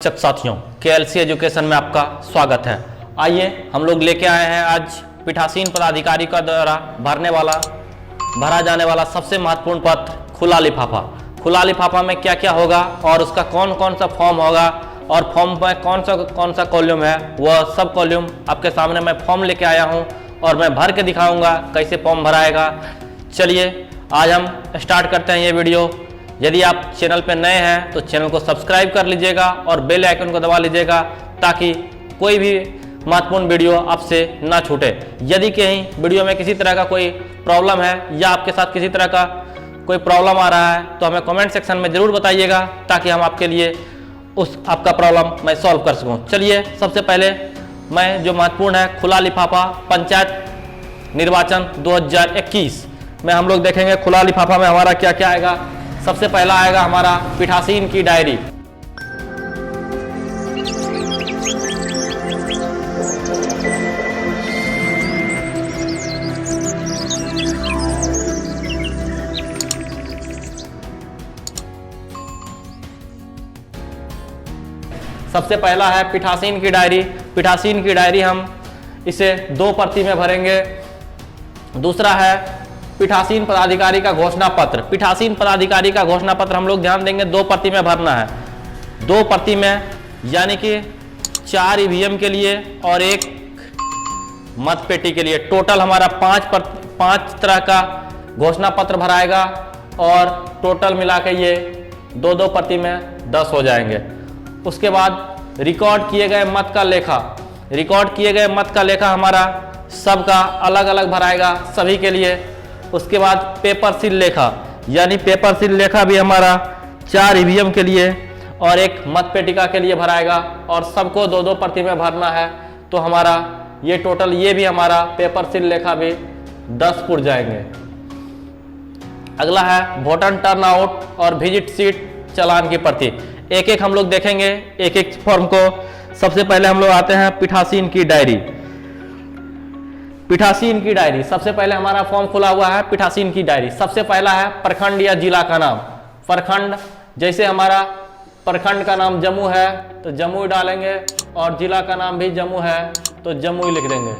शिक्षक साथियों, KLC education में आपका स्वागत है। आइए हम लोग लेके आए हैं आज पीठासीन पदाधिकारी का द्वारा भरा जाने वाला सबसे महत्वपूर्ण पत्र खुला लिफाफा। खुला लिफाफा में क्या क्या होगा और उसका कौन कौन सा फॉर्म होगा और फॉर्म में कौन सा कॉलम है, वह सब कॉलम आपके सामने मैं फॉर्म लेके आया हूं और मैं भर के दिखाऊंगा कैसे फॉर्म भराएगा। चलिए आज हम स्टार्ट करते हैं ये वीडियो। यदि आप चैनल पर नए हैं तो चैनल को सब्सक्राइब कर लीजिएगा और बेल आइकन को दबा लीजिएगा ताकि कोई भी महत्वपूर्ण वीडियो आपसे ना छूटे। यदि कहीं वीडियो में किसी तरह का कोई प्रॉब्लम है या आपके साथ किसी तरह का कोई प्रॉब्लम आ रहा है तो हमें कमेंट सेक्शन में ज़रूर बताइएगा ताकि हम आपके लिए आपका प्रॉब्लम मैं सॉल्व कर सकूँ। चलिए सबसे पहले मैं जो महत्वपूर्ण है खुला लिफाफा पंचायत निर्वाचन 2021 में हम लोग देखेंगे खुला लिफाफा में हमारा क्या क्या आएगा। सबसे पहला आएगा हमारा पीठासीन की डायरी। सबसे पहला है पीठासीन की डायरी। पीठासीन की डायरी हम इसे 2 प्रति में भरेंगे। दूसरा है पीठासीन पदाधिकारी का घोषणा पत्र। पीठासीन पदाधिकारी का घोषणा पत्र हम लोग ध्यान देंगे 2 प्रति में भरना है। 2 प्रति में यानी कि 4 ईवीएम के लिए और 1 मत पेटी के लिए। टोटल हमारा 5 तरह का घोषणा पत्र भराएगा और टोटल मिला के ये 2 प्रति में 10 हो जाएंगे। उसके बाद रिकॉर्ड किए गए मत का लेखा। रिकॉर्ड किए गए मत का लेखा हमारा सबका अलग अलग भराएगा सभी के लिए। उसके बाद पेपर सील लेखा, यानी पेपर सील लेखा भी हमारा 4 ईवीएम के लिए और 1 मत पेटिका के लिए भराएगा और सबको 2 प्रति में भरना है। तो हमारा ये टोटल ये भी हमारा पेपर सील लेखा भी 10 पुर जाएंगे। अगला है वोटर टर्नआउट और विजिट सीट चालान की प्रति। एक एक हम लोग देखेंगे एक एक फॉर्म को। सबसे पहले हम लोग आते हैं पीठासीन की डायरी। पीठासीन की डायरी सबसे पहले हमारा फॉर्म खुला हुआ है पीठासीन की डायरी। सबसे पहला है प्रखंड या जिला का नाम। प्रखंड जैसे हमारा प्रखंड का नाम जम्मू है तो जम्मू डालेंगे और जिला का नाम भी जम्मू है तो जम्मू लिख देंगे।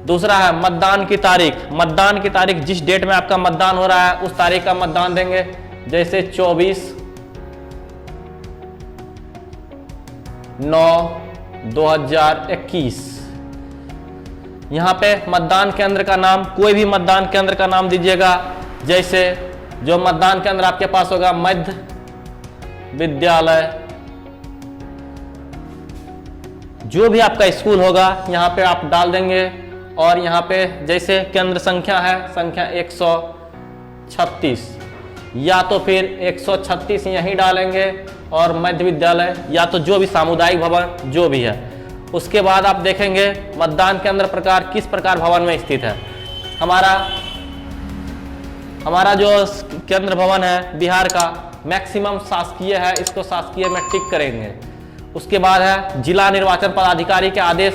दूसरा है मतदान की तारीख। मतदान की तारीख जिस डेट में आपका मतदान हो रहा है उस तारीख का मतदान देंगे। जैसे 24/9/2021। यहाँ पे मतदान केंद्र का नाम कोई भी मतदान केंद्र का नाम दीजिएगा। जैसे जो मतदान केंद्र आपके पास होगा मध्य विद्यालय, जो भी आपका स्कूल होगा यहाँ पे आप डाल देंगे। और यहाँ पे जैसे केंद्र संख्या है संख्या 136 या तो फिर 136 यहीं डालेंगे और मध्य विद्यालय या तो जो भी सामुदायिक भवन जो भी है। उसके बाद आप देखेंगे मतदान केंद्र प्रकार किस प्रकार भवन में स्थित है। हमारा जो केंद्र भवन है बिहार का मैक्सिमम शासकीय है, इसको शासकीय में टिक करेंगे। उसके बाद है जिला निर्वाचन पदाधिकारी के आदेश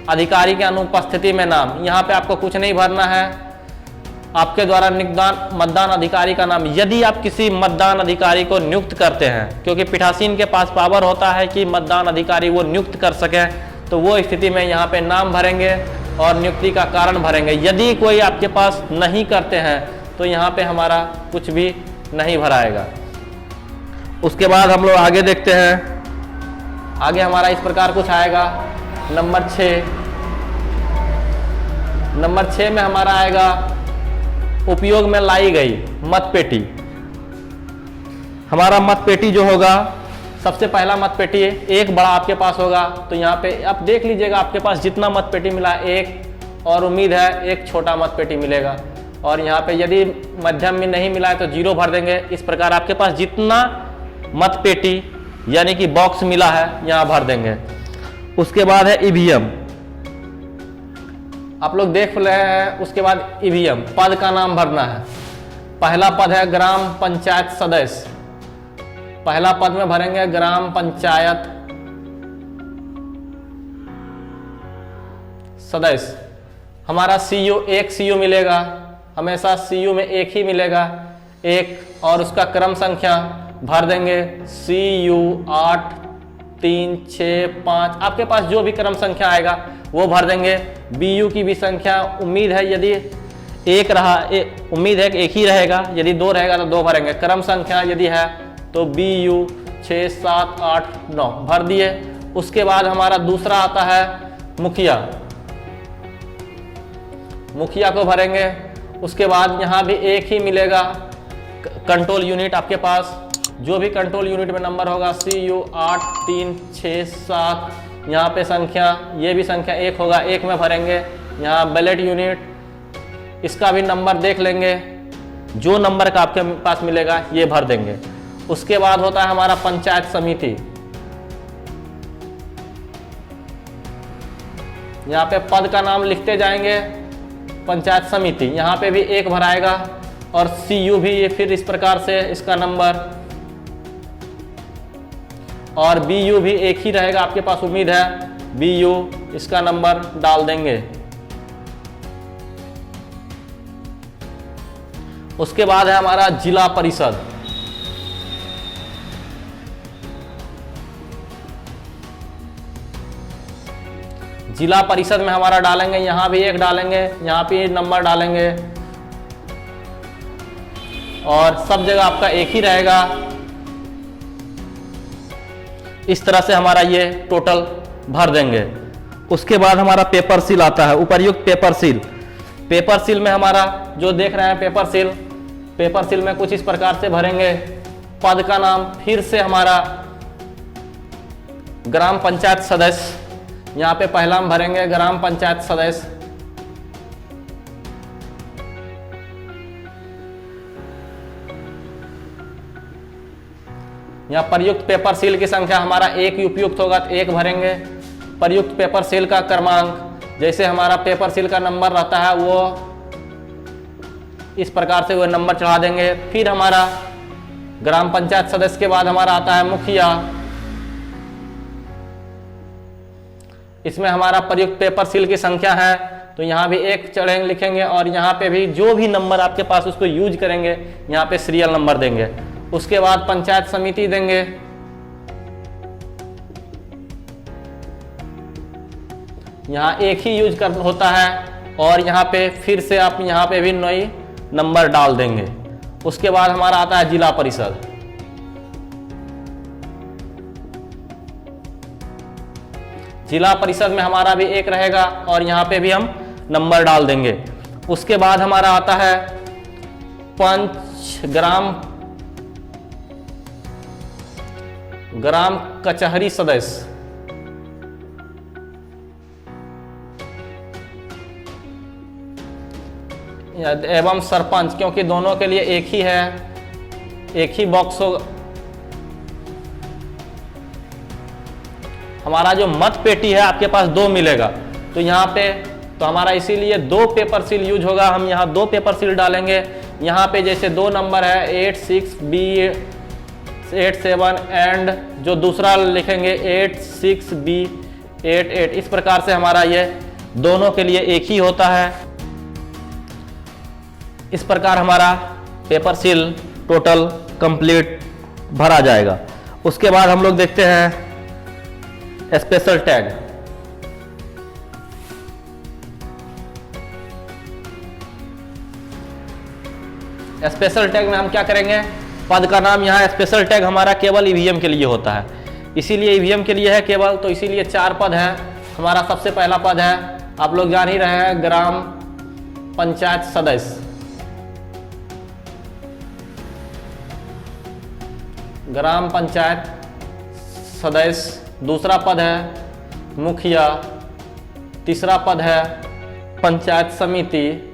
अधिकारी के अनुपस्थिति में नाम। यहाँ पे आपको कुछ नहीं भरना है, आपके द्वारा नियुक्त मतदान अधिकारी का नाम। यदि आप किसी मतदान अधिकारी को नियुक्त करते हैं, क्योंकि पीठासीन के पास पावर होता है कि मतदान अधिकारी वो नियुक्त कर सके, तो वो स्थिति में यहाँ पे नाम भरेंगे और नियुक्ति का कारण भरेंगे। यदि कोई आपके पास नहीं करते हैं तो यहाँ पे हमारा कुछ भी नहीं भराएगा। उसके बाद हम लोग आगे देखते हैं। आगे हमारा इस प्रकार कुछ आएगा। नंबर 6 में हमारा आएगा उपयोग में लाई गई मतपेटी। हमारा मतपेटी जो होगा सबसे पहला मतपेटी एक बड़ा आपके पास होगा तो यहाँ पे आप देख लीजिएगा आपके पास जितना मतपेटी मिला एक और उम्मीद है एक छोटा मतपेटी मिलेगा। और यहाँ पे यदि मध्यम में नहीं मिला है तो 0 भर देंगे। इस प्रकार आपके पास जितना मतपेटी यानी कि बॉक्स मिला है यहाँ भर देंगे। उसके बाद है ईवीएम, आप लोग देख रहे हैं। उसके बाद ईवीएम पद का नाम भरना है। पहला पद है ग्राम पंचायत सदस्य। पहला पद में भरेंगे ग्राम पंचायत सदस्य। हमारा सीयू 1 सीयू मिलेगा, हमेशा सीयू में 1 ही मिलेगा 1 और उसका क्रम संख्या भर देंगे CU 8 3 6 5, आपके पास जो भी क्रम संख्या आएगा वो भर देंगे। BU की भी संख्या उम्मीद है यदि एक रहा, उम्मीद है कि एक ही रहेगा, यदि 2 रहेगा तो 2 भरेंगे। क्रम संख्या यदि है तो BU 6 7 8 9 भर दिए। उसके बाद हमारा दूसरा आता है मुखिया, मुखिया को भरेंगे। उसके बाद यहाँ भी एक ही मिलेगा कंट्रोल यूनिट, आपके पास जो भी कंट्रोल यूनिट में नंबर होगा CU 8 3 6 7, यहाँ पे संख्या, ये भी संख्या 1 होगा, 1 में भरेंगे। यहाँ बैलेट यूनिट, इसका भी नंबर देख लेंगे, जो नंबर का आपके पास मिलेगा ये भर देंगे। उसके बाद होता है हमारा पंचायत समिति, यहाँ पे पद का नाम लिखते जाएंगे, पंचायत समिति, यहाँ पे भी 1 भराएगा और CU भी ये फिर इस प्रकार से इसका नंबर, और BU भी एक ही रहेगा, आपके पास उम्मीद है BU, इसका नंबर डाल देंगे। उसके बाद है हमारा जिला परिषद, जिला परिषद में हमारा डालेंगे, यहाँ भी 1 डालेंगे, यहाँ पे नंबर डालेंगे और सब जगह आपका एक ही रहेगा। इस तरह से हमारा ये टोटल भर देंगे। उसके बाद हमारा पेपर सील आता है, उपर्युक्त पेपर सील। पेपर सील में हमारा जो देख रहे हैं पेपर सील, पेपर सील में कुछ इस प्रकार से भरेंगे। पद का नाम फिर से हमारा ग्राम पंचायत सदस्य, यहाँ पे पहला हम भरेंगे ग्राम पंचायत सदस्य। यहाँ प्रयुक्त पेपर सील की संख्या हमारा 1 उपयुक्त होगा तो 1 भरेंगे। प्रयुक्त पेपर सील का क्रमांक, जैसे हमारा पेपर सील का नंबर रहता है वो इस प्रकार से वो नंबर चढ़ा देंगे। फिर हमारा ग्राम पंचायत सदस्य के बाद हमारा आता है मुखिया, इसमें हमारा प्रयुक्त पेपर सील की संख्या है तो यहाँ भी 1 चढ़ेंगे लिखेंगे और यहाँ पे भी जो भी नंबर आपके पास उसको यूज करेंगे, यहाँ पे सीरियल नंबर देंगे। उसके बाद पंचायत समिति देंगे, यहाँ 1 ही यूज कर होता है और यहाँ पे फिर से आप यहाँ पे भी नई नंबर डाल देंगे। उसके बाद हमारा आता है जिला परिषद, जिला परिषद में हमारा भी 1 रहेगा और यहाँ पे भी हम नंबर डाल देंगे। उसके बाद हमारा आता है ग्राम कचहरी सदस्य, एवं सरपंच, क्योंकि दोनों के लिए एक ही है, एक ही बॉक्स होगा। हमारा जो मत पेटी है आपके पास 2 मिलेगा तो यहाँ पे तो हमारा इसीलिए 2 पेपर सील यूज होगा। हम यहाँ 2 पेपर सील डालेंगे। यहाँ पे जैसे 2 नंबर है 86B 87 एंड जो दूसरा लिखेंगे 86B 88, इस प्रकार से हमारा ये दोनों के लिए एक ही होता है। इस प्रकार हमारा पेपर सील टोटल कंप्लीट भरा जाएगा। उसके बाद हम लोग देखते हैं स्पेशल टैग। स्पेशल टैग में हम क्या करेंगे, पद का नाम, यहाँ स्पेशल टैग हमारा केवल ईवीएम के लिए होता है, इसीलिए ईवीएम के लिए है केवल, तो इसीलिए 4 पद है। हमारा सबसे पहला पद है, आप लोग जान ही रहे हैं, ग्राम पंचायत सदस्य। ग्राम पंचायत सदस्य। दूसरा पद है मुखिया। तीसरा पद है पंचायत समिति।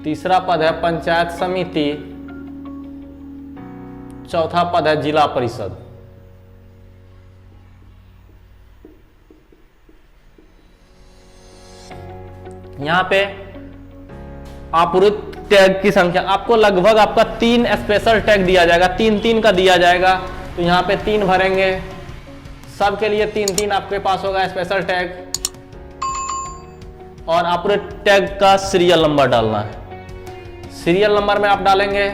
तीसरा पद है पंचायत समिति। चौथा पद है जिला परिषद। यहाँ पे अपुरुत टैग की संख्या, आपको लगभग आपका 3 स्पेशल टैग दिया जाएगा, 3-3 का दिया जाएगा। तो यहाँ पे 3 भरेंगे, सबके लिए 3-3 आपके पास होगा स्पेशल टैग, और आपको टैग का सीरियल नंबर डालना है। सीरियल नंबर में आप डालेंगे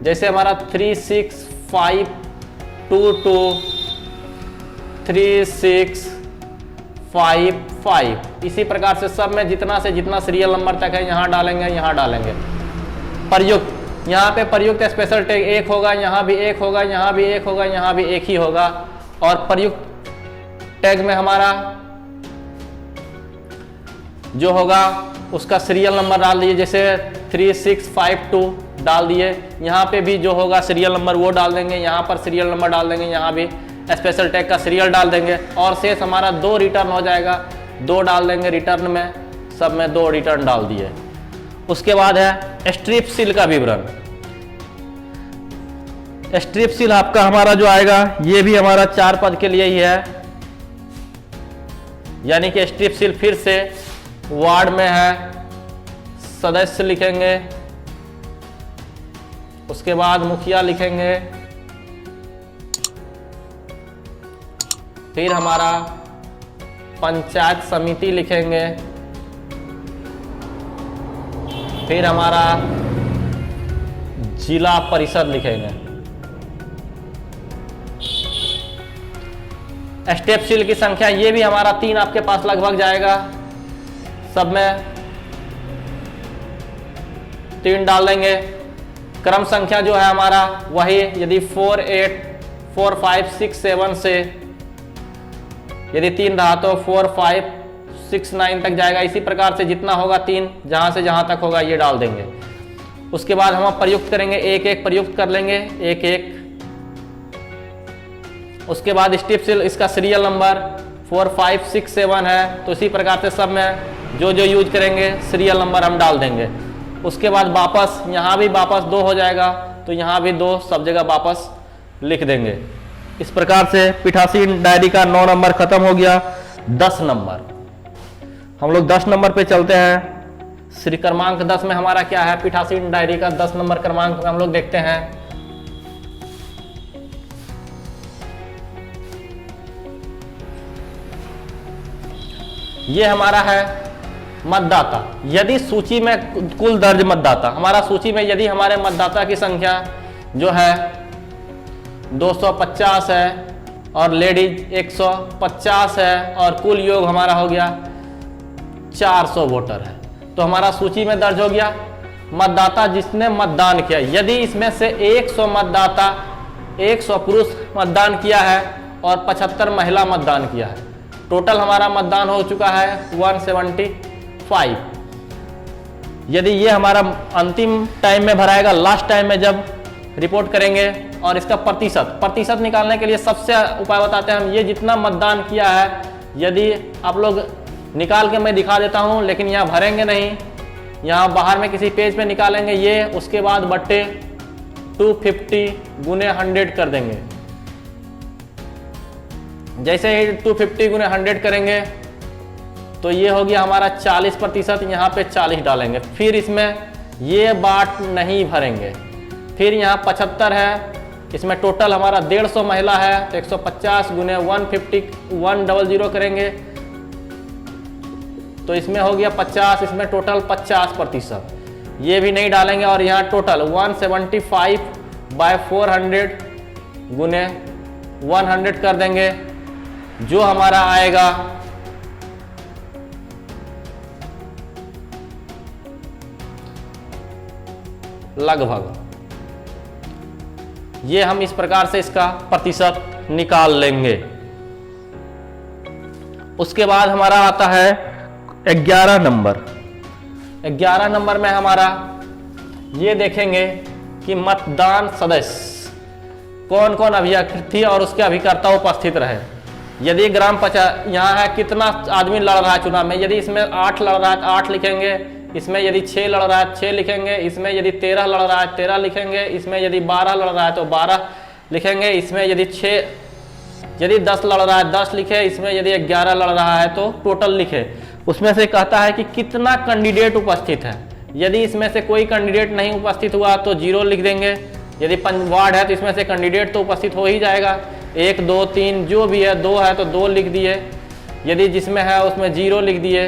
जैसे हमारा 365223655, इसी प्रकार से सब में जितना से जितना सीरियल नंबर तक है यहाँ डालेंगे, यहाँ डालेंगे। प्रयुक्त, यहाँ पे प्रयुक्त स्पेशल टैग 1 होगा, यहाँ भी 1 होगा, यहाँ भी 1 होगा, यहाँ भी 1 ही होगा। और प्रयुक्त टैग में हमारा जो होगा उसका सीरियल नंबर डाल दिए, जैसे 3652 डाल दिए। यहाँ पे भी जो होगा सीरियल नंबर वो डाल देंगे, यहाँ पर सीरियल नंबर डाल देंगे, यहाँ भी स्पेशल टैग का सीरियल डाल देंगे, और शेष हमारा 2 रिटर्न हो जाएगा, 2 डाल देंगे रिटर्न में, सब में 2 रिटर्न डाल दिए। उसके बाद है स्ट्रिप सील का विवरण। स्ट्रिप सील आपका हमारा जो आएगा ये भी हमारा 4 पद के लिए ही है, यानी कि स्ट्रिप सील फिर से वार्ड में है, सदस्य लिखेंगे, उसके बाद मुखिया लिखेंगे, फिर हमारा पंचायत समिति लिखेंगे, फिर हमारा जिला परिषद लिखेंगे। स्टेप सील की संख्या ये भी हमारा 3 आपके पास लगभग जाएगा, सब में 3 डाल देंगे। क्रम संख्या जो है हमारा वही, यदि 4 8 4 5 6 7 से यदि 3 रहा तो 4 5 6 9 तक जाएगा। इसी प्रकार से जितना होगा 3 जहां से जहां तक होगा ये डाल देंगे। उसके बाद हम प्रयुक्त करेंगे, 1-1 प्रयुक्त कर लेंगे, 1-1। उसके बाद स्ट्रिप सील, इसका सीरियल नंबर 4 5 6 7 है, तो इसी प्रकार से सब में जो जो यूज करेंगे सीरियल नंबर हम डाल देंगे। उसके बाद वापस, यहाँ भी वापस 2 हो जाएगा, तो यहाँ भी 2 सब जगह वापस लिख देंगे। इस प्रकार से पीठासीन डायरी का 9 नंबर खत्म हो गया। 10 नंबर, हम लोग 10 नंबर पे चलते हैं। श्री क्रमांक 10 में हमारा क्या है, पीठासीन डायरी का 10 नंबर क्रमांक में हम लोग देखते हैं। ये हमारा है मतदाता। यदि सूची में कुल दर्ज मतदाता, हमारा सूची में यदि हमारे मतदाता की संख्या जो है 250 है और लेडीज 150 है और कुल योग हमारा हो गया 400 वोटर है, तो हमारा सूची में दर्ज हो गया मतदाता जिसने मतदान किया। यदि इसमें से 100 मतदाता, 100 पुरुष मतदान किया है और 75 महिला मतदान किया है, टोटल हमारा मतदान हो चुका है 175। यदि ये हमारा अंतिम टाइम में भराएगा, लास्ट टाइम में जब रिपोर्ट करेंगे, और इसका प्रतिशत निकालने के लिए सबसे उपाय बताते हैं हम। ये जितना मतदान किया है, यदि आप लोग निकाल के मैं दिखा देता हूं, लेकिन यहाँ भरेंगे नहीं, यहाँ बाहर में किसी पेज पे निकालेंगे ये, उसके बाद बट्टे 250 गुने 100 कर देंगे। जैसे ही 250 गुने 100 करेंगे तो ये हो गया हमारा 40%, यहाँ पे 40 डालेंगे। फिर इसमें ये बाट नहीं भरेंगे। फिर यहाँ 75 है, इसमें टोटल हमारा 150 महिला है, तो 150 गुने 100 करेंगे, तो इसमें हो गया 50, इसमें टोटल 50%, ये भी नहीं डालेंगे। और यहाँ टोटल 175/400 गुने 100 कर देंगे, जो हमारा आएगा लगभग, ये हम इस प्रकार से इसका प्रतिशत निकाल लेंगे। उसके बाद हमारा आता है 11 नंबर। 11 नंबर में हमारा ये देखेंगे कि मतदान सदस्य कौन कौन अभ्यर्थी और उसके अभिकर्ता उपस्थित रहे। यदि ग्राम पंचायत यहाँ है कितना आदमी लड़ रहा है चुनाव में, यदि इसमें 8 लड़ रहा है तो 8 लिखेंगे, इसमें यदि 6 लड़ रहा है 6 लिखेंगे, इसमें यदि 13 लड़ रहा है 13 लिखेंगे, इसमें यदि 12 लड़ रहा है तो 12 लिखेंगे, इसमें यदि 10 लड़ रहा है 10 लिखे, इसमें यदि 11 लड़ रहा है तो टोटल लिखे। उसमें से कहता है कि कितना कैंडिडेट उपस्थित है, यदि इसमें से कोई कैंडिडेट नहीं उपस्थित हुआ तो 0 लिख देंगे। यदि वार्ड है तो इसमें से कैंडिडेट तो उपस्थित हो ही जाएगा, 1 2 3 जो भी है, 2 है तो 2 लिख दिए, यदि जिसमें है उसमें 0 लिख दिए।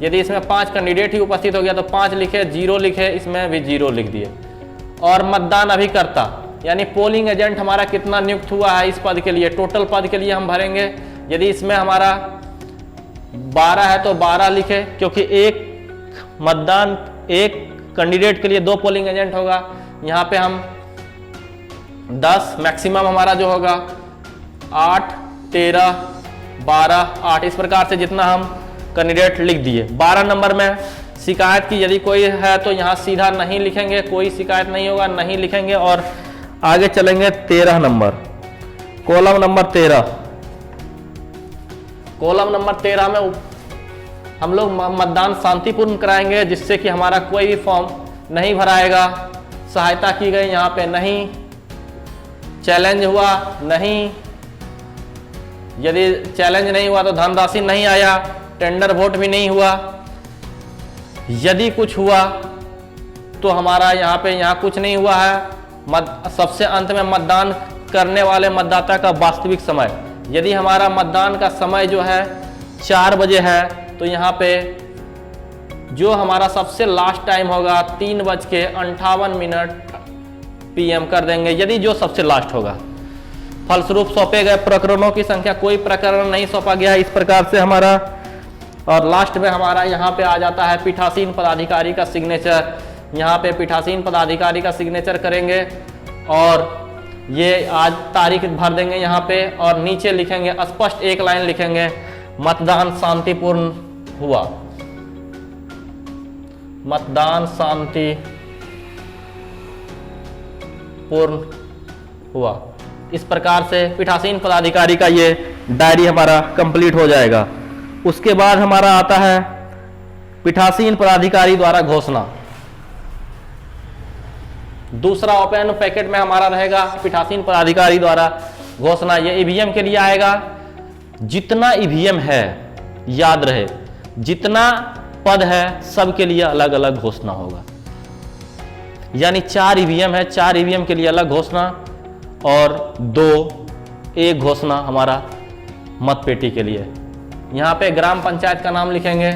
यदि इसमें 5 कैंडिडेट ही उपस्थित हो गया तो 5 लिखे, 0 लिखे, इसमें भी 0 लिख दिए। और मतदान अभिकर्ता यानी पोलिंग एजेंट हमारा कितना नियुक्त हुआ है इस पद के लिए, टोटल पद के लिए हम भरेंगे। यदि इसमें हमारा 12 है तो 12 लिखे, क्योंकि एक कैंडिडेट के लिए 2 पोलिंग एजेंट होगा। यहाँ पे हम 10 मैक्सिमम हमारा जो होगा 8 13 12 8 इस प्रकार से जितना हम कैंडिडेट लिख दिए। 12 नंबर में शिकायत की यदि कोई है तो यहाँ सीधा नहीं लिखेंगे, कोई शिकायत नहीं होगा, नहीं लिखेंगे। और आगे चलेंगे 13 number, column number 13। Column number 13 में हम लोग मतदान शांतिपूर्ण कराएंगे, जिससे कि हमारा कोई भी फॉर्म नहीं भराएगा। सहायता की गई यहाँ पे नहीं, चैलेंज हुआ नहीं, यदि चैलेंज नहीं हुआ तो धनराशि नहीं आया, टेंडर वोट भी नहीं हुआ। यदि कुछ हुआ तो हमारा यहाँ कुछ नहीं हुआ है। सबसे अंत में मतदान करने वाले मतदाता का वास्तविक समय, यदि हमारा मतदान का समय जो है 4 बजे है तो यहाँ पे जो हमारा सबसे लास्ट टाइम होगा 3:58 PM कर देंगे, यदि जो सबसे लास्ट होगा। फलस्वरूप सौंपे गए प्रकरणों की संख्या, कोई प्रकरण नहीं सौंपा गया इस प्रकार से हमारा। और लास्ट में हमारा यहाँ पे आ जाता है पीठासीन पदाधिकारी का सिग्नेचर। यहाँ पे पीठासीन पदाधिकारी का सिग्नेचर करेंगे और ये आज तारीख भर देंगे यहाँ पे, और नीचे लिखेंगे स्पष्ट एक लाइन लिखेंगे, मतदान शांतिपूर्ण हुआ, मतदान शांतिपूर्ण हुआ। इस प्रकार से पीठासीन पदाधिकारी का ये डायरी हमारा कंप्लीट हो जाएगा। उसके बाद हमारा आता है पीठासीन पदाधिकारी द्वारा घोषणा। दूसरा ओपन पैकेट में हमारा रहेगा पीठासीन पदाधिकारी द्वारा घोषणा। ये ईवीएम के लिए आएगा। जितना ईवीएम है, याद रहे, जितना पद है सबके लिए अलग अलग घोषणा होगा। यानी 4 ईवीएम है, 4 ईवीएम के लिए अलग घोषणा और 1 घोषणा हमारा मतपेटी के लिए। यहाँ पे ग्राम पंचायत का नाम लिखेंगे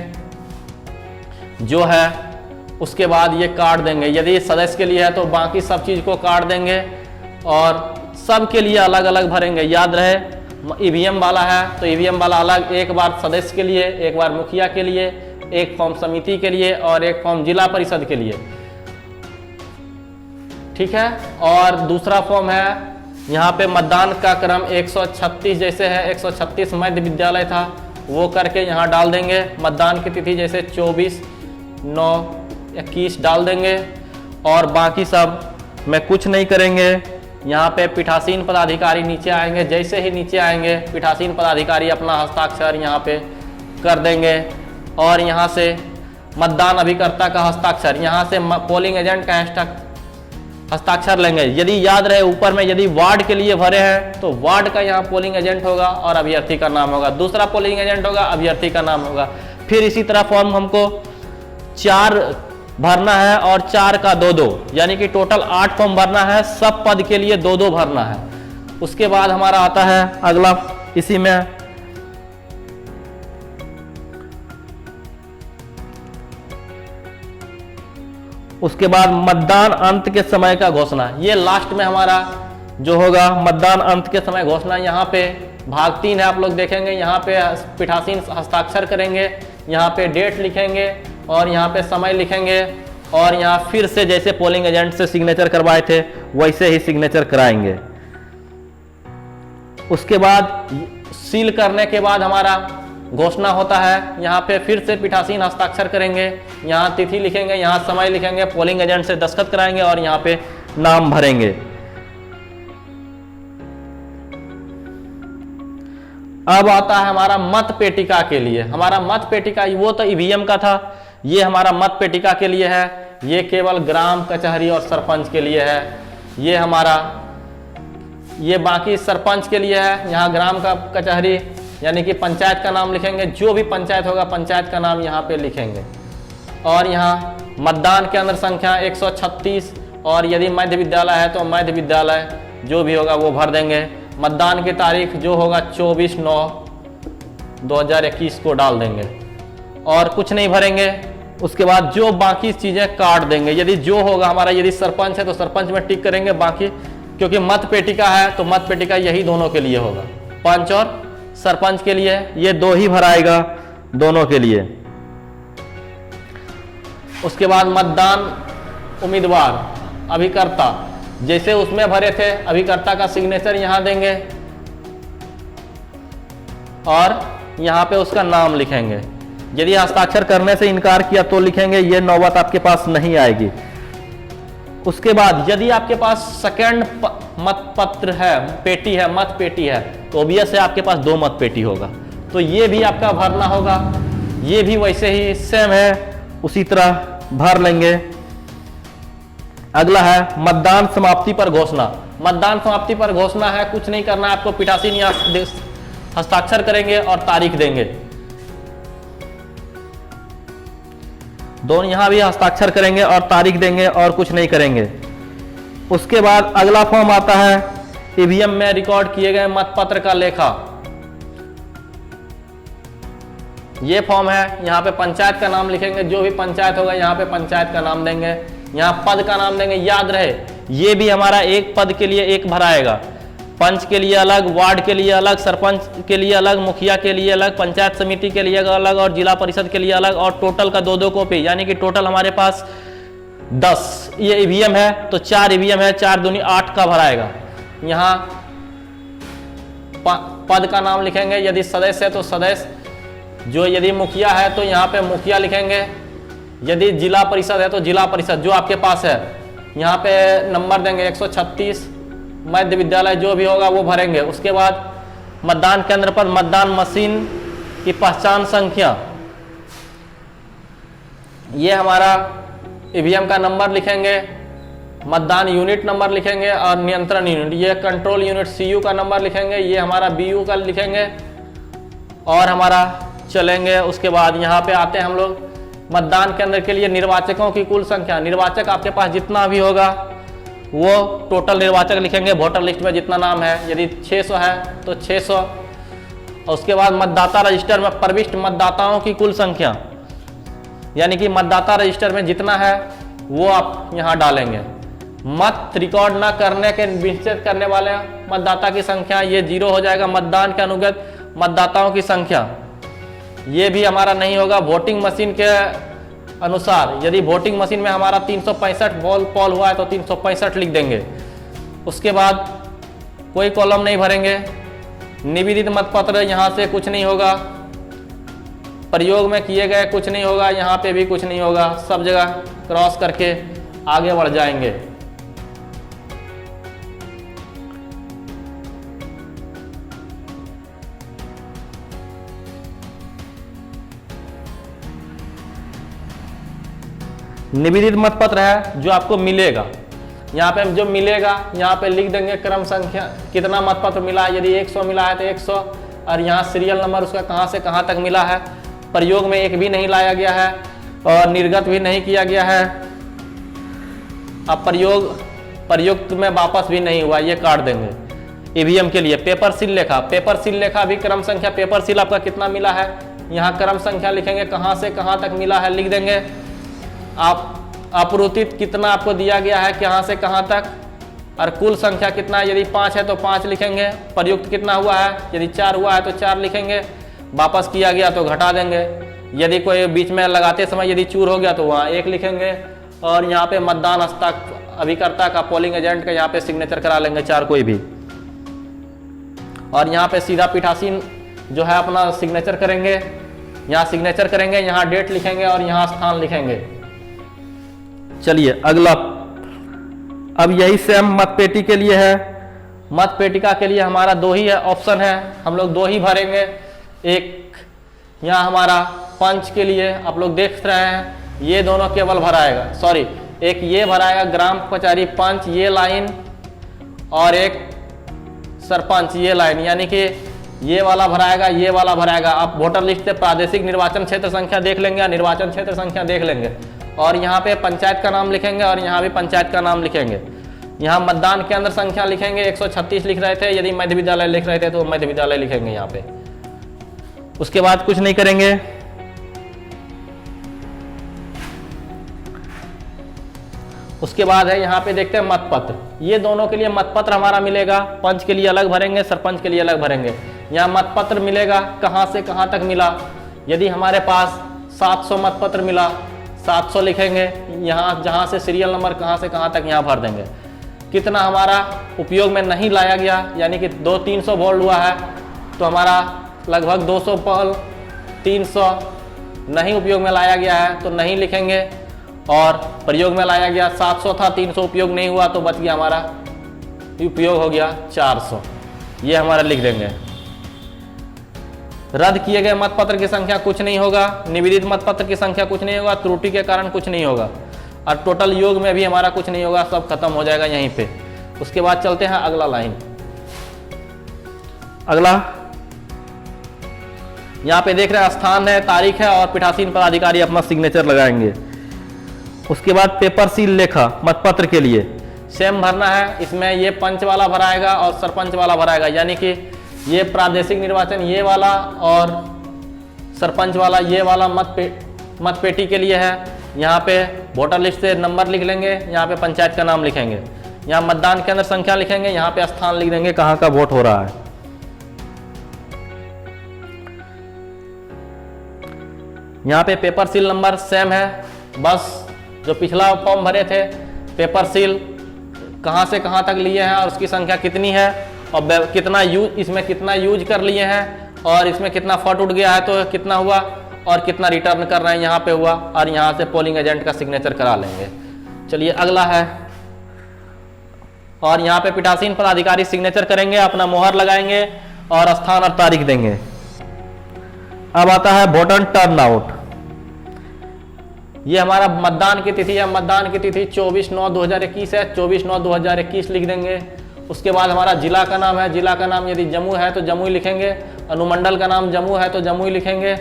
जो है, उसके बाद ये काट देंगे। यदि सदस्य के लिए है तो बाकी सब चीज़ को काट देंगे और सब के लिए अलग अलग भरेंगे। याद रहे, ईवीएम वाला है तो ईवीएम वाला अलग, एक बार सदस्य के लिए, एक बार मुखिया के लिए, एक फॉर्म समिति के लिए और एक फॉर्म जिला परिषद के लिए। ठीक है। और दूसरा फॉर्म है यहाँ पे मतदान का क्रम 136 जैसे है, 136 मध्य विद्यालय था वो करके यहाँ डाल देंगे। मतदान की तिथि जैसे 24/9/21 डाल देंगे और बाकी सब में कुछ नहीं करेंगे। यहाँ पे पीठासीन पदाधिकारी नीचे आएंगे, जैसे ही नीचे आएंगे पीठासीन पदाधिकारी अपना हस्ताक्षर यहाँ पे कर देंगे और यहाँ से मतदान अभिकर्ता का हस्ताक्षर, यहाँ से पोलिंग एजेंट का हस्ताक्षर लेंगे। यदि याद रहे ऊपर में यदि वार्ड के लिए भरे हैं तो वार्ड का यहाँ पोलिंग एजेंट होगा और अभ्यर्थी का नाम होगा, दूसरा पोलिंग एजेंट होगा, अभ्यर्थी का नाम होगा। फिर इसी तरह फॉर्म हमको 4 भरना है और 4 का 2-2, यानी कि टोटल 8 फॉर्म भरना है, सब पद के लिए 2-2 भरना है। उसके बाद हमारा आता है अगला, इसी में उसके बाद मतदान अंत के समय का घोषणा। ये लास्ट में हमारा जो होगा मतदान अंत के समय घोषणा। यहाँ पे भाग 3 है, आप लोग देखेंगे। यहाँ पे पीठासीन हस्ताक्षर करेंगे, यहाँ पे डेट लिखेंगे और यहाँ पे समय लिखेंगे और यहाँ फिर से जैसे पोलिंग एजेंट से सिग्नेचर करवाए थे वैसे ही सिग्नेचर कराएंगे। उसके बाद सील करने के बाद हमारा घोषणा होता है। यहाँ पे फिर से पीठासीन हस्ताक्षर करेंगे, यहाँ तिथि लिखेंगे, यहाँ समय लिखेंगे, पोलिंग एजेंट से दस्तखत कराएंगे और यहाँ पे नाम भरेंगे। अब आता है हमारा मत पेटिका के लिए। हमारा मत पेटिका वो तो ईवीएम का था, ये हमारा मत पेटिका के लिए है। ये केवल ग्राम कचहरी और सरपंच के लिए है। ये हमारा ये बाकी सरपंच के लिए है। यहाँ ग्राम का कचहरी यानी कि पंचायत का नाम लिखेंगे, जो भी पंचायत होगा पंचायत का नाम यहाँ पे लिखेंगे। और यहाँ मतदान केंद्र संख्या 136, और यदि मध्य विद्यालय है तो मध्य विद्यालय जो भी होगा वो भर देंगे। मतदान की तारीख जो होगा 24/9/2021 को डाल देंगे और कुछ नहीं भरेंगे। उसके बाद जो बाकी चीजें काट देंगे। यदि जो होगा हमारा, यदि सरपंच है तो सरपंच में टिक करेंगे, बाकी क्योंकि मत पेटिका है तो मत पेटिका यही दोनों के लिए होगा, पंच और सरपंच के लिए ये 2 ही भराएगा दोनों के लिए। उसके बाद मतदान उम्मीदवार अभिकर्ता, जैसे उसमें भरे थे अभिकर्ता का सिग्नेचर यहां देंगे और यहां पे उसका नाम लिखेंगे। यदि हस्ताक्षर करने से इनकार किया तो लिखेंगे, ये नौबत आपके पास नहीं आएगी। उसके बाद यदि आपके पास सेकंड मत पत्र है, पेटी है, मत पेटी है, तो ऑब्वियस है आपके पास 2 मत पेटी होगा, तो ये भी आपका भरना होगा। ये भी वैसे ही सेम है, उसी तरह भर लेंगे। अगला है मतदान समाप्ति पर घोषणा। मतदान समाप्ति पर घोषणा है, कुछ नहीं करना है आपको, पीठासीन यहां हस्ताक्षर करेंगे और तारीख देंगे। दोनों यहां भी हस्ताक्षर करेंगे और तारीख देंगे और कुछ नहीं करेंगे। उसके बाद अगला फॉर्म आता है ईवीएम में रिकॉर्ड किए गए मतपत्र का लेखा। ये फॉर्म है, यहाँ पे पंचायत का नाम लिखेंगे, जो भी पंचायत होगा यहाँ पे पंचायत का नाम देंगे, यहाँ पद का नाम देंगे। याद रहे ये भी हमारा एक पद के लिए एक भराएगा, पंच के लिए अलग, वार्ड के लिए अलग, सरपंच के लिए अलग, मुखिया के लिए अलग, पंचायत समिति के लिए अलग और जिला परिषद के लिए अलग, और टोटल का 2-2 कॉपी, यानी कि टोटल हमारे पास 10 ये ईवीएम है, तो 4 ईवीएम है, 4 दूनी 8 का भराएगा। यहाँ पद का नाम लिखेंगे, यदि सदस्य है तो सदस्य, जो यदि मुखिया है तो यहाँ पे मुखिया लिखेंगे, यदि जिला परिषद है तो जिला परिषद जो आपके पास है, यहाँ पे नंबर देंगे 136, मध्य विद्यालय जो भी होगा वो भरेंगे। उसके बाद मतदान केंद्र पर मतदान मशीन की पहचान संख्या, ये हमारा ईवीएम का नंबर लिखेंगे, मतदान यूनिट नंबर लिखेंगे और नियंत्रण यूनिट, ये कंट्रोल यूनिट सीयू का नंबर लिखेंगे, ये हमारा बीयू का लिखेंगे और हमारा चलेंगे। उसके बाद यहाँ पे आते हैं हम लोग मतदान केंद्र के लिए निर्वाचकों की कुल संख्या। निर्वाचक आपके पास जितना भी होगा वो टोटल निर्वाचक लिखेंगे, वोटर लिस्ट में जितना नाम है, यदि 600 है तो 600। और उसके बाद मतदाता रजिस्टर में प्रविष्ट मतदाताओं की कुल संख्या, यानी कि मतदाता रजिस्टर में जितना है वो आप यहाँ डालेंगे। मत रिकॉर्ड न करने के निश्चित करने वाले मतदाता की संख्या, ये 0 हो जाएगा। मतदान के अनुगत मतदाताओं की संख्या, ये भी हमारा नहीं होगा। वोटिंग मशीन के अनुसार, यदि वोटिंग मशीन में हमारा 365 पोल हुआ है तो 365 लिख देंगे। उसके बाद कोई कॉलम नहीं भरेंगे। निवेदित मतपत्र, यहाँ से कुछ नहीं होगा। प्रयोग में किए गए कुछ नहीं होगा, यहाँ पे भी कुछ नहीं होगा। सब जगह क्रॉस करके आगे बढ़ जाएंगे। निवेदित मतपत्र है जो आपको मिलेगा, यहाँ पे जो मिलेगा यहाँ पे लिख देंगे क्रम संख्या, कितना मतपत्र मिला है। यदि 100 मिला है तो 100, और यहाँ सीरियल नंबर उसका कहाँ से कहाँ तक मिला है। प्रयोग में एक भी नहीं लाया गया है और निर्गत भी नहीं किया गया है। अब प्रयुक्त में वापस भी नहीं हुआ, ये काट देंगे। ईवीएम के लिए पेपर सील लेखा, पेपर सील लेखा भी क्रम संख्या, पेपर सील आपका कितना मिला है यहाँ क्रम संख्या लिखेंगे, कहाँ से कहाँ तक मिला है लिख देंगे। आप अप्रोतित कितना आपको दिया गया है, कहाँ से कहाँ तक, और कुल संख्या कितना है। यदि 5 है तो 5 लिखेंगे। प्रयुक्त कितना हुआ है, यदि 4 हुआ है तो 4 लिखेंगे। वापस किया गया तो घटा देंगे। यदि कोई बीच में लगाते समय यदि चूर हो गया तो वहाँ 1 लिखेंगे। और यहाँ पे मतदान अभिकर्ता का, पोलिंग एजेंट का यहाँ पे सिग्नेचर करा लेंगे 4 कोई भी। और यहाँ पे सीधा पीठासीन जो है अपना सिग्नेचर करेंगे, यहाँ सिग्नेचर करेंगे, यहाँ डेट लिखेंगे और यहाँ स्थान लिखेंगे। चलिए अगला, अब यही सेम मतपेटी के लिए है। मतपेटिका के लिए हमारा 2 ही है ऑप्शन है, हम लोग 2 ही भरेंगे। एक यहाँ हमारा पंच के लिए आप लोग देख रहे हैं, ये दोनों केवल भराएगा, सॉरी एक ये भराएगा ग्राम कचहरी पंच ये लाइन, और एक सरपंच ये लाइन, यानी कि ये वाला भराएगा, ये वाला भराएगा। आप वोटर लिस्ट से प्रादेशिक निर्वाचन क्षेत्र संख्या देख लेंगे या निर्वाचन क्षेत्र संख्या देख लेंगे। और यहाँ पे पंचायत का नाम लिखेंगे और यहाँ भी पंचायत का नाम लिखेंगे। यहाँ मतदान केंद्र संख्या लिखेंगे, 136 लिख रहे थे, यदि मध्य विद्यालय लिख रहे थे तो मध्य विद्यालय लिखेंगे यहाँ पे। उसके बाद कुछ नहीं करेंगे। उसके बाद है यहाँ पे देखते हैं मतपत्र। ये दोनों के लिए मतपत्र हमारा मिलेगा, पंच के लिए अलग भरेंगे, सरपंच के लिए अलग भरेंगे। यहाँ मतपत्र मिलेगा, कहाँ से कहाँ तक मिला। यदि हमारे पास 700 मतपत्र मिला, 700 लिखेंगे, यहाँ जहाँ से सीरियल नंबर कहाँ से कहाँ तक यहाँ भर देंगे। कितना हमारा उपयोग में नहीं लाया गया, यानी कि 200-300 वोल्ट हुआ है तो हमारा लगभग 200 पल 300 नहीं उपयोग में लाया गया है तो नहीं लिखेंगे, और प्रयोग में लाया गया 700 था, 300 उपयोग नहीं हुआ तो बच गया हमारा, उपयोग हो गया 400, ये हमारा लिख देंगे। रद्द किए गए मतपत्र की संख्या कुछ नहीं होगा, निवेदित मतपत्र की संख्या कुछ नहीं होगा, त्रुटि के कारण कुछ नहीं होगा, और टोटल योग में भी हमारा कुछ नहीं होगा, सब खत्म हो जाएगा यहीं पे। उसके बाद चलते हैं अगला लाइन। अगला यहाँ पे देख रहे हैं स्थान है, तारीख है और पीठासीन पदाधिकारी अपना सिग्नेचर लगाएंगे। उसके बाद पेपर सील लेखा मतपत्र के लिए सेम भरना है। इसमें ये पंच वाला भराएगा और सरपंच वाला भराएगा, यानी कि ये प्रादेशिक निर्वाचन ये वाला और सरपंच वाला ये वाला मत पेटी के लिए है। यहाँ पे वोटर लिस्ट से नंबर लिख लेंगे, यहाँ पे पंचायत का नाम लिखेंगे, यहाँ मतदान केंद्र संख्या लिखेंगे, यहाँ पे स्थान लिख देंगे कहाँ का वोट हो रहा है। यहाँ पे पेपर सील नंबर सेम है, बस जो पिछला फॉर्म भरे थे पेपर सील कहाँ से कहाँ तक लिए हैं और उसकी संख्या कितनी है और कितना यूज इसमें कितना यूज कर लिए हैं और इसमें कितना फट उठ गया है तो कितना हुआ और कितना रिटर्न कर रहे हैं यहाँ पे हुआ, और यहाँ से पोलिंग एजेंट का सिग्नेचर करा लेंगे। चलिए अगला है, और यहाँ पे पीठासीन पदाधिकारी सिग्नेचर करेंगे, अपना मोहर लगाएंगे और स्थान और तारीख देंगे। अब आता है वोटर टर्न आउट। ये हमारा मतदान की तिथि है, मतदान की तिथि 24/9/2021 है, 24/9/2021 लिख देंगे। उसके बाद हमारा जिला का नाम है, जिला का नाम यदि जम्मू है तो जम्मू लिखेंगे, अनुमंडल का नाम जम्मू है तो जम्मू लिखेंगे,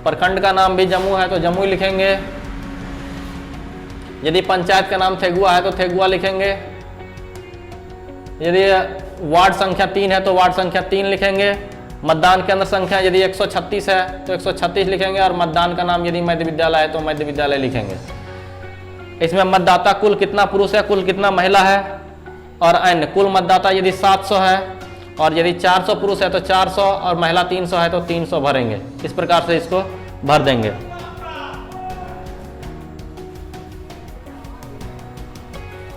प्रखंड का नाम भी जम्मू है तो जम्मू लिखेंगे, यदि पंचायत का नाम थेगुआ है तो थेगुआ लिखेंगे, यदि वार्ड संख्या 3 है तो वार्ड संख्या 3 लिखेंगे, मतदान केंद्र संख्या यदि 136 है तो 136 लिखेंगे, और मतदान का नाम यदि मध्य विद्यालय है तो मध्य विद्यालय लिखेंगे। इसमें मतदाता कुल कितना पुरुष है, कुल कितना महिला है, और अन्य कुल मतदाता यदि 700 है और यदि 400 पुरुष है तो 400 और महिला 300 है तो 300 भरेंगे। इस प्रकार से इसको भर देंगे।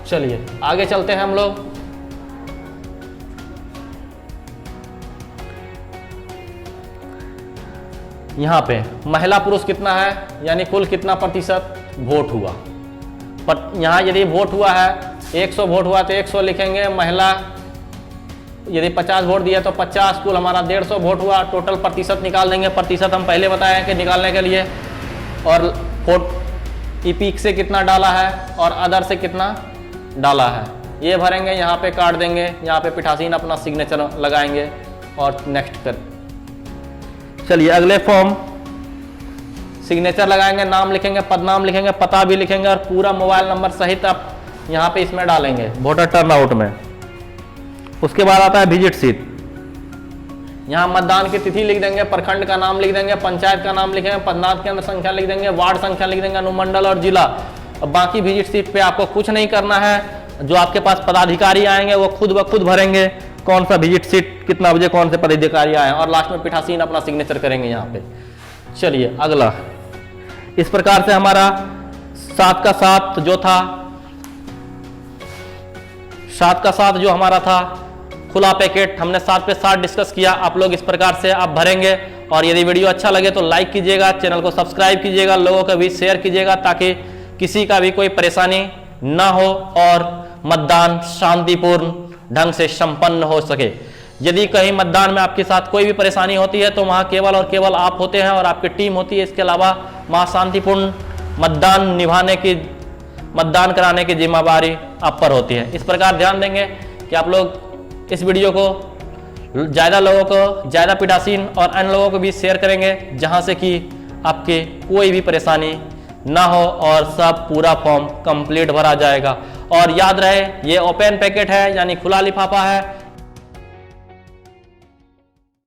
चलिए आगे चलते हैं हम लोग। यहाँ पे महिला पुरुष कितना है, यानी कुल कितना प्रतिशत वोट हुआ। पर यहाँ यदि वोट हुआ है 100 वोट हुआ तो 100 लिखेंगे, महिला यदि 50 वोट दिया तो 50, कुल हमारा 150 वोट हुआ। टोटल प्रतिशत निकाल देंगे, प्रतिशत हम पहले बताए हैं कि निकालने के लिए, और ईपीक से कितना डाला है और अदर से कितना डाला है ये भरेंगे, यहाँ पे काट देंगे, यहाँ पे पीठासीन अपना सिग्नेचर लगाएंगे और नेक्स्ट कर। चलिए अगले फॉर्म, सिग्नेचर लगाएंगे, नाम लिखेंगे, पदनाम लिखेंगे, पता भी लिखेंगे और पूरा मोबाइल नंबर सहित आप यहाँ पे इसमें डालेंगे वोटर टर्नआउट में। उसके बाद आता है विजिट सीट। यहाँ मतदान की तिथि लिख देंगे, प्रखंड का नाम लिख देंगे, पंचायत का नाम लिखेंगे, मतदान केंद्र संख्या लिख देंगे, वार्ड संख्या लिख देंगे, अनुमंडल और जिला। अब बाकी विजिट सीट पे आपको कुछ नहीं करना है, जो आपके पास पदाधिकारी आएंगे वो खुद ब खुद भरेंगे कौन सा विजिट सीट कितना बजे कौन से पदाधिकारी आए, और लास्ट में पीठासीन अपना सिग्नेचर करेंगे यहाँ पे। चलिए अगला, इस प्रकार से हमारा 7 का 7 जो था, 7 का 7 जो हमारा था खुला पैकेट, हमने 7 पे 7 डिस्कस किया। आप लोग इस प्रकार से आप भरेंगे, और यदि वीडियो अच्छा लगे तो लाइक कीजिएगा, चैनल को सब्सक्राइब कीजिएगा, लोगों को भी शेयर कीजिएगा ताकि किसी का भी कोई परेशानी ना हो और मतदान शांतिपूर्ण ढंग से संपन्न हो सके। यदि कहीं मतदान में आपके साथ कोई भी परेशानी होती है तो वहां केवल और केवल आप होते हैं और आपकी टीम होती है। इसके अलावा वहां शांतिपूर्ण मतदान कराने की जिम्मेदारी आप पर होती है। इस प्रकार ध्यान देंगे कि आप लोग इस वीडियो को ज़्यादा लोगों को, ज़्यादा पीठासीन और अन्य लोगों को भी शेयर करेंगे, जहां से कि आपके कोई भी परेशानी ना हो और सब पूरा फॉर्म कंप्लीट भरा जाएगा। और याद रहे ये ओपन पैकेट है यानी खुला लिफाफा है,